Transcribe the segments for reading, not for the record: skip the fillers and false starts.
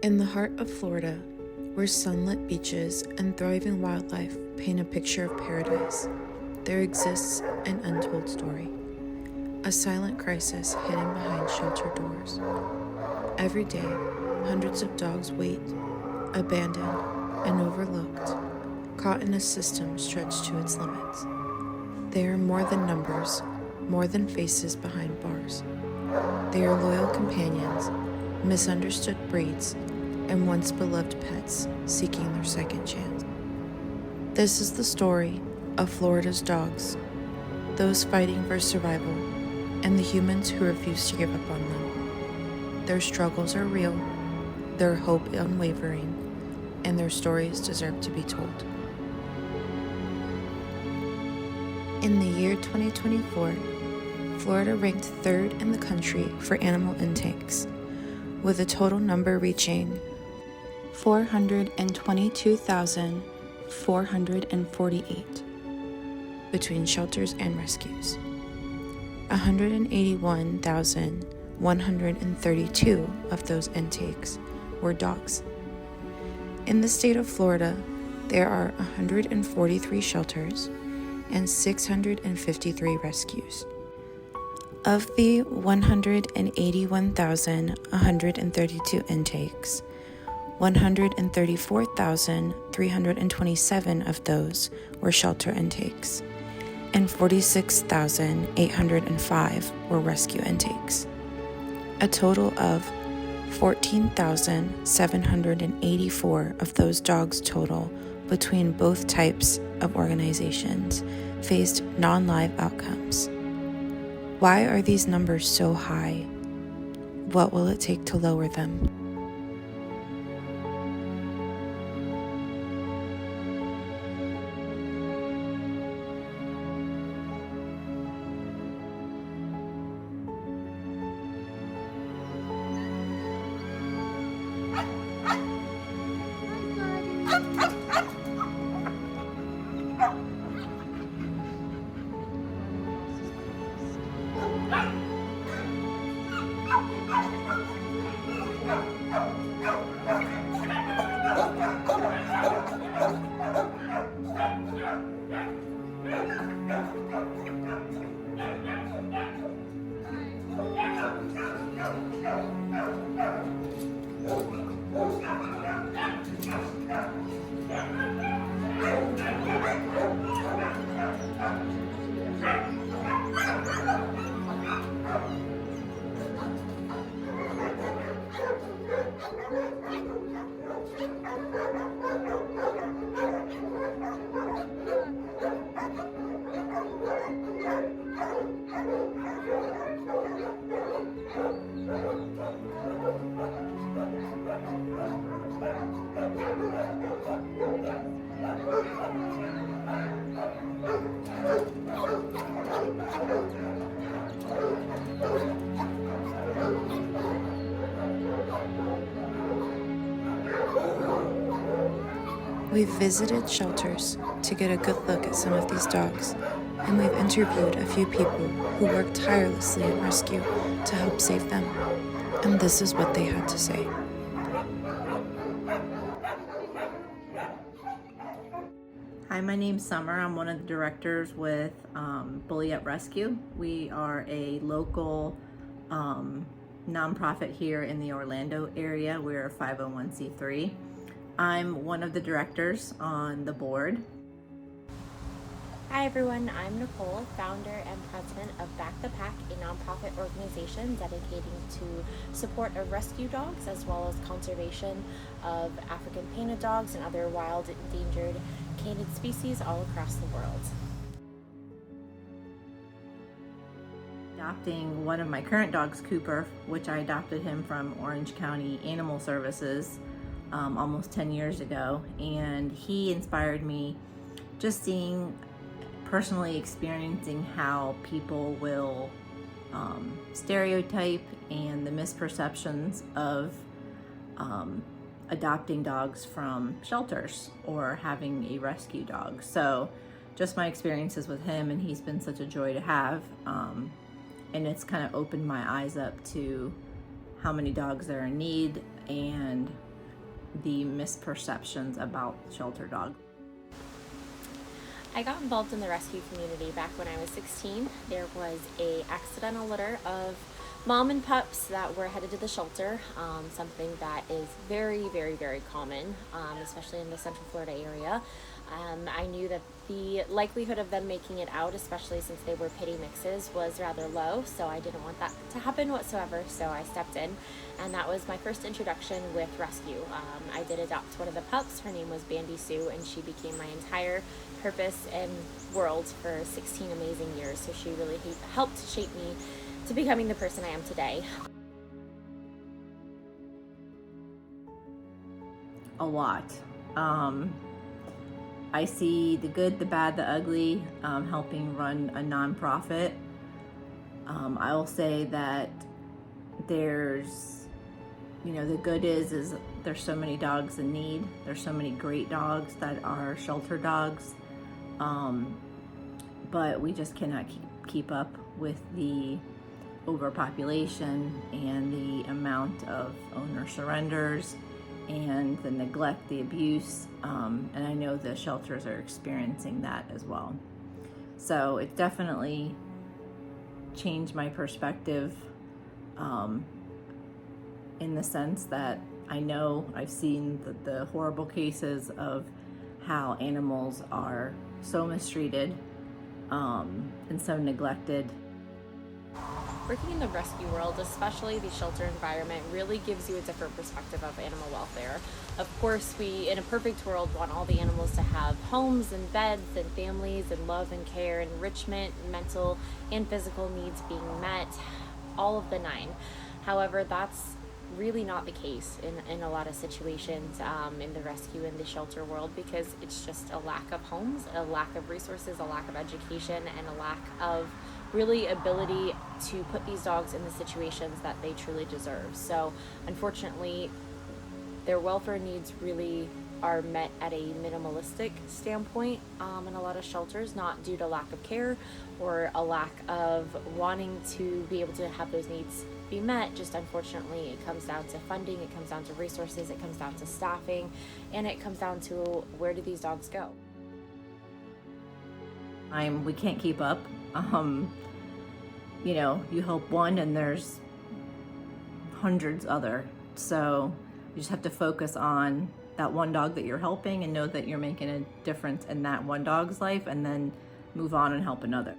In the heart of Florida, where sunlit beaches and thriving wildlife paint a picture of paradise, there exists an untold story. A silent crisis hidden behind shelter doors. Every day, hundreds of dogs wait, abandoned and overlooked, caught in a system stretched to its limits. They are more than numbers, more than faces behind bars. They are loyal companions, misunderstood breeds, and once beloved pets seeking their second chance. This is the story of Florida's dogs, those fighting for survival, and the humans who refuse to give up on them. Their struggles are real, their hope unwavering, and their stories deserve to be told. In the year 2024, Florida ranked third in the country for animal intakes, with a total number reaching 422,448 between shelters and rescues. 181,132 of those intakes were dogs. In the state of Florida, there are 143 shelters and 653 rescues. Of the 181,132 intakes, 134,327 of those were shelter intakes, and 46,805 were rescue intakes. A total of 14,784 of those dogs total between both types of organizations faced non-live outcomes. Why are these numbers so high? What will it take to lower them? We've visited shelters to get a good look at some of these dogs, and we've interviewed a few people who work tirelessly in rescue to help save them. And this is what they had to say. Hi, my name's Summer. I'm one of the directors with Bully Up Rescue. We are a local nonprofit here in the Orlando area. We're a 501c3. I'm one of the directors on the board. Hi everyone, I'm Nicole, founder and president of Back the Pack, a nonprofit organization dedicating to support of rescue dogs as well as conservation of African painted dogs and other wild endangered canid species all across the world. Adopting one of my current dogs, Cooper, which I adopted him from Orange County Animal Services almost 10 years ago, and he inspired me just personally experiencing how people will stereotype and the misperceptions of adopting dogs from shelters or having a rescue dog. So just my experiences with him, and he's been such a joy to have, and it's kind of opened my eyes up to how many dogs are in need and the misperceptions about shelter dogs. I got involved in the rescue community back when I was 16. There was a accidental litter of mom and pups that were headed to the shelter, something that is very, very, very common, especially in the Central Florida area. I knew that the likelihood of them making it out, especially since they were pitty mixes, was rather low, so I didn't want that to happen whatsoever, so I stepped in, and that was my first introduction with rescue. I did adopt one of the pups. Her name was Bandy Sue, and she became my entire purpose and world for 16 amazing years, so she really helped shape me to becoming the person I am today. A lot. I see the good, the bad, the ugly, helping run a nonprofit. I will say that there's, the good is there's so many dogs in need. There's so many great dogs that are shelter dogs. But we just cannot keep up with the overpopulation and the amount of owner surrenders and the neglect, the abuse, and I know the shelters are experiencing that as well. So it definitely changed my perspective in the sense that I know I've seen the horrible cases of how animals are so mistreated and so neglected. Working in the rescue world, especially the shelter environment, really gives you a different perspective of animal welfare. Of course, we, in a perfect world, want all the animals to have homes and beds and families and love and care, enrichment, mental and physical needs being met, all of the nine. However, that's really not the case in a lot of situations in the rescue and the shelter world, because it's just a lack of homes, a lack of resources, a lack of education, and a lack of really ability to put these dogs in the situations that they truly deserve. So unfortunately, their welfare needs really are met at a minimalistic standpoint in a lot of shelters, not due to lack of care or a lack of wanting to be able to have those needs be met. Just unfortunately, it comes down to funding, it comes down to resources, it comes down to staffing, and it comes down to where do these dogs go. We can't keep up. You help one and there's hundreds other. So you just have to focus on that one dog that you're helping and know that you're making a difference in that one dog's life, and then move on and help another.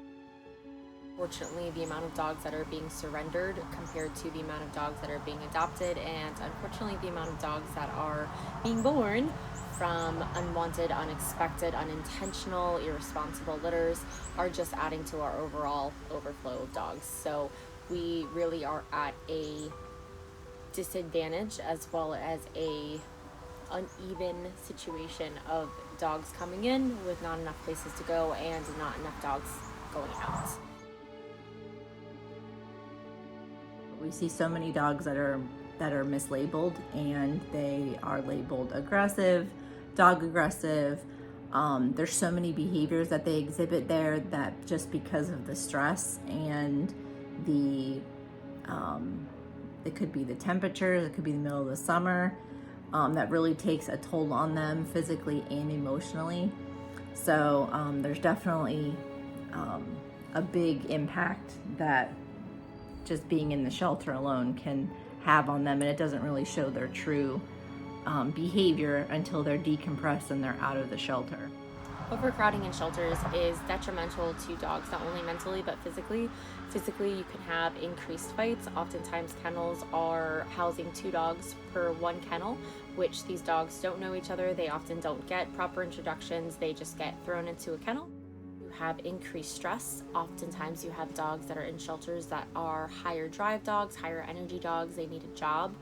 Fortunately, the amount of dogs that are being surrendered compared to the amount of dogs that are being adopted, and unfortunately the amount of dogs that are being born from unwanted, unexpected, unintentional, irresponsible litters are just adding to our overall overflow of dogs. So we really are at a disadvantage, as well as a uneven situation of dogs coming in with not enough places to go and not enough dogs going out. We see so many dogs that are mislabeled, and they are labeled aggressive, dog aggressive. There's so many behaviors that they exhibit there that just because of the stress and it could be the temperatures, it could be the middle of the summer, that really takes a toll on them physically and emotionally. So there's definitely a big impact that just being in the shelter alone can have on them, and it doesn't really show their true behavior until they're decompressed and they're out of the shelter. Overcrowding in shelters is detrimental to dogs, not only mentally but physically. Physically, you can have increased fights. Oftentimes, kennels are housing 2 dogs per 1 kennel, which these dogs don't know each other. They often don't get proper introductions. They just get thrown into a kennel. You have increased stress. Oftentimes, you have dogs that are in shelters that are higher drive dogs, higher energy dogs. They need a job.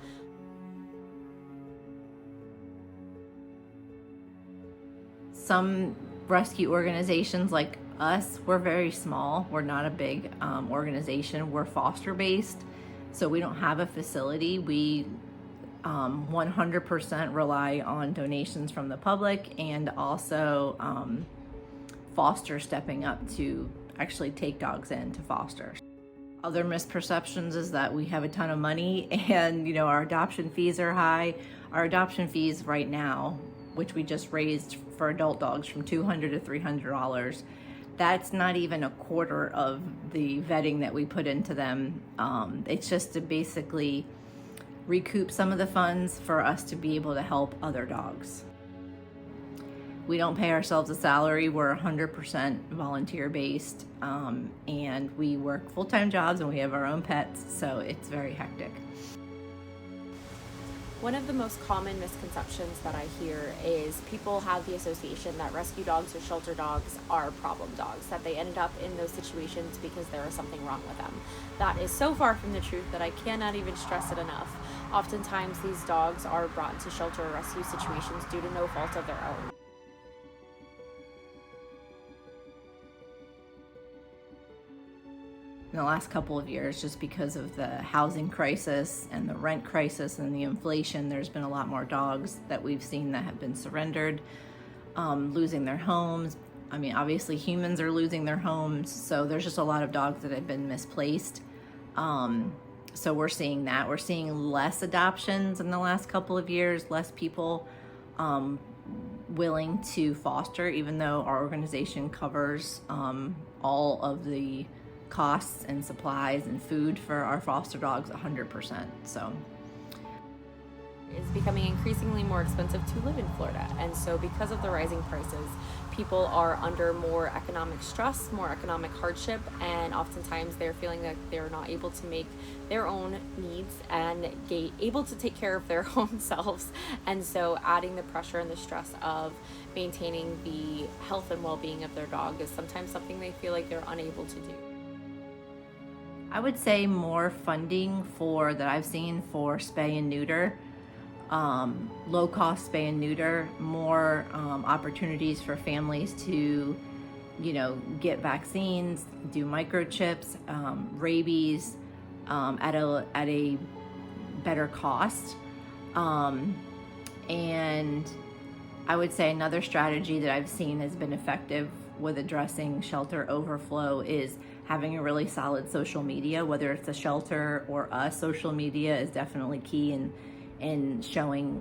Some rescue organizations like us, we're very small. We're not a big organization. We're foster based, so we don't have a facility. We 100% rely on donations from the public, and also foster stepping up to actually take dogs in to foster. Other misperceptions is that we have a ton of money and, you know, our adoption fees are high. Our adoption fees right now, which we just raised for adult dogs from $200 to $300, that's not even a quarter of the vetting that we put into them. It's just to basically recoup some of the funds for us to be able to help other dogs. We don't pay ourselves a salary. We're 100% volunteer based, and we work full-time jobs and we have our own pets, so it's very hectic. One of the most common misconceptions that I hear is people have the association that rescue dogs or shelter dogs are problem dogs, that they ended up in those situations because there was something wrong with them. That is so far from the truth that I cannot even stress it enough. Oftentimes these dogs are brought into shelter or rescue situations due to no fault of their own. In the last couple of years, just because of the housing crisis and the rent crisis and the inflation, there's been a lot more dogs that we've seen that have been surrendered, losing their homes. I mean, obviously humans are losing their homes, so there's just a lot of dogs that have been misplaced. So we're seeing that. We're seeing less adoptions in the last couple of years, less people willing to foster, even though our organization covers all of the costs and supplies and food for our foster dogs 100%. So it's becoming increasingly more expensive to live in Florida, and so because of the rising prices, people are under more economic stress, more economic hardship, and oftentimes they're feeling that they're not able to make their own needs and able to take care of their own selves, and so adding the pressure and the stress of maintaining the health and well-being of their dog is sometimes something they feel like they're unable to do. I would say more funding that I've seen for spay and neuter, low cost spay and neuter, more opportunities for families to, you know, get vaccines, do microchips, rabies at a better cost. And I would say another strategy that I've seen has been effective with addressing shelter overflow is having a really solid social media, whether it's a shelter or us. Social media is definitely key in showing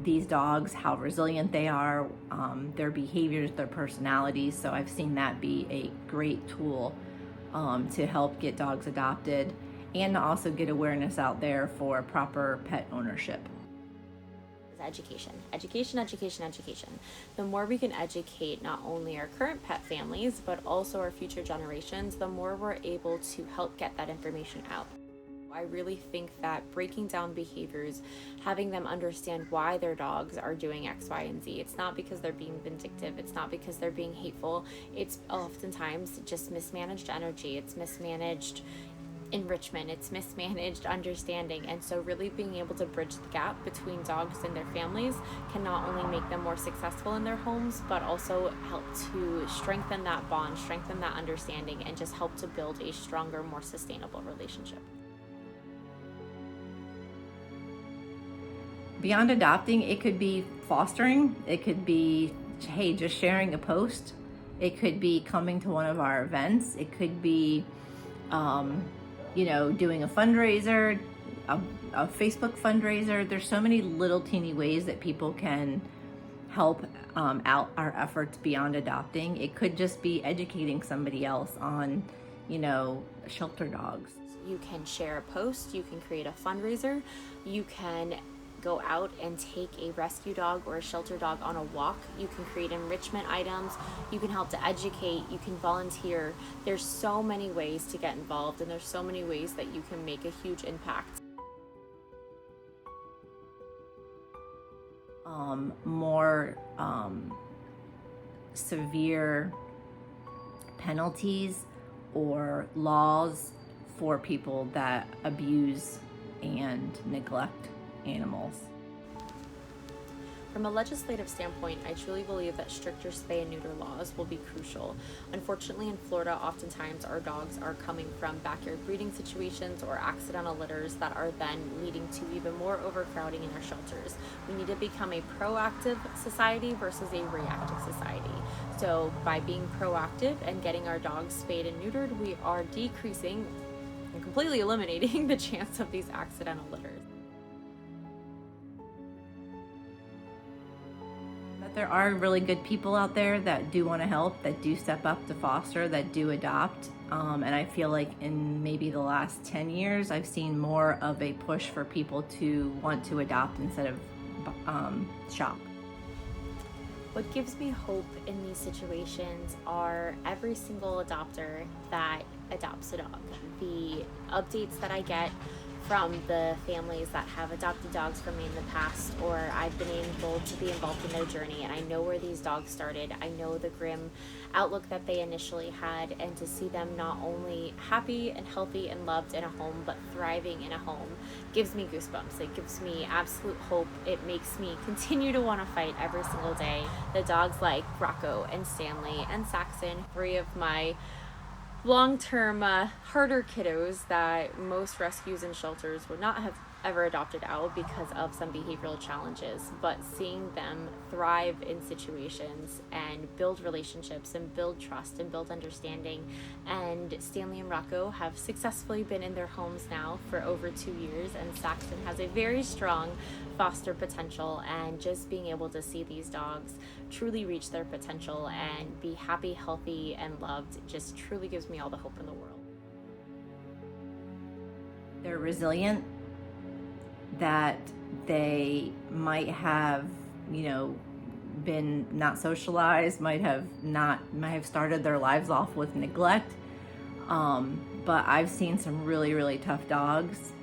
these dogs how resilient they are, their behaviors, their personalities. So I've seen that be a great tool to help get dogs adopted and to also get awareness out there for proper pet ownership. Education. The more we can educate not only our current pet families, but also our future generations, the more we're able to help get that information out. I really think that breaking down behaviors, having them understand why their dogs are doing X, Y, and Z. It's not because they're being vindictive. It's not because they're being hateful. It's oftentimes just mismanaged energy. It's mismanaged enrichment, it's mismanaged understanding, and so really being able to bridge the gap between dogs and their families can not only make them more successful in their homes, but also help to strengthen that bond, strengthen that understanding, and just help to build a stronger, more sustainable relationship. Beyond adopting, it could be fostering, it could be, hey, just sharing a post, it could be coming to one of our events, it could be you know, doing a fundraiser, a Facebook fundraiser. There's so many little teeny ways that people can help out our efforts beyond adopting. It could just be educating somebody else on, you know, shelter dogs. You can share a post, you can create a fundraiser, you can go out and take a rescue dog or a shelter dog on a walk. You can create enrichment items. You can help to educate. You can volunteer. There's so many ways to get involved, and there's so many ways that you can make a huge impact. More severe penalties or laws for people that abuse and neglect animals. From a legislative standpoint, I truly believe that stricter spay and neuter laws will be crucial. Unfortunately, in Florida, oftentimes our dogs are coming from backyard breeding situations or accidental litters that are then leading to even more overcrowding in our shelters. We need to become a proactive society versus a reactive society. So by being proactive and getting our dogs spayed and neutered, we are decreasing and completely eliminating the chance of these accidental litters. There are really good people out there that do want to help, that do step up to foster, that do adopt. And I feel like in maybe the last 10 years, I've seen more of a push for people to want to adopt instead of shop. What gives me hope in these situations are every single adopter that adopts a dog. The updates that I get from the families that have adopted dogs from me in the past, or I've been able to be involved in their journey, and I know where these dogs started. I know the grim outlook that they initially had, and to see them not only happy and healthy and loved in a home, but thriving in a home gives me goosebumps. It gives me absolute hope. It makes me continue to want to fight every single day. The dogs like Rocco and Stanley and Saxon, 3 of my long-term herder kiddos that most rescues and shelters would not have ever adopted out because of some behavioral challenges, but seeing them thrive in situations and build relationships and build trust and build understanding. And Stanley and Rocco have successfully been in their homes now for over 2 years, and Saxon has a very strong foster potential, and just being able to see these dogs truly reach their potential and be happy, healthy, and loved just truly gives me all the hope in the world. They're resilient, that they might have, been not socialized, might have started their lives off with neglect. But I've seen some really, really tough dogs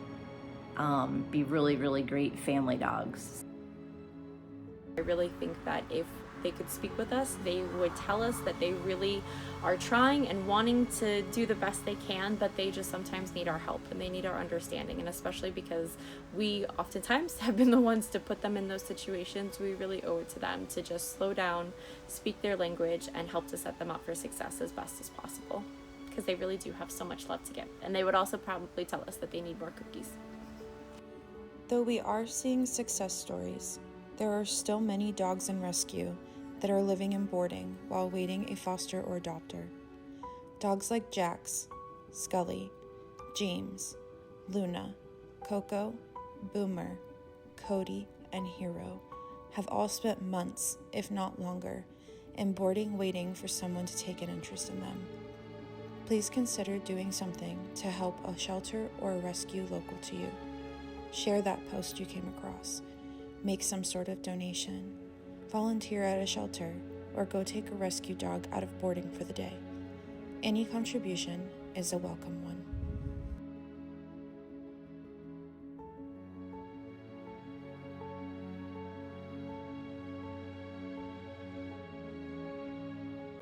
be really, really great family dogs. I really think that if they could speak with us, they would tell us that they really are trying and wanting to do the best they can, but they just sometimes need our help and they need our understanding. And especially because we oftentimes have been the ones to put them in those situations, we really owe it to them to just slow down, speak their language, and help to set them up for success as best as possible, because they really do have so much love to give. And they would also probably tell us that they need more cookies. Though we are seeing success stories, there are still many dogs in rescue that are living in boarding while waiting a foster or adopter. Dogs like Jax, Scully, James, Luna, Coco, Boomer, Cody, and Hero have all spent months, if not longer, in boarding waiting for someone to take an interest in them. Please consider doing something to help a shelter or a rescue local to you. Share that post you came across. Make some sort of donation. Volunteer at a shelter, or go take a rescue dog out of boarding for the day. Any contribution is a welcome one.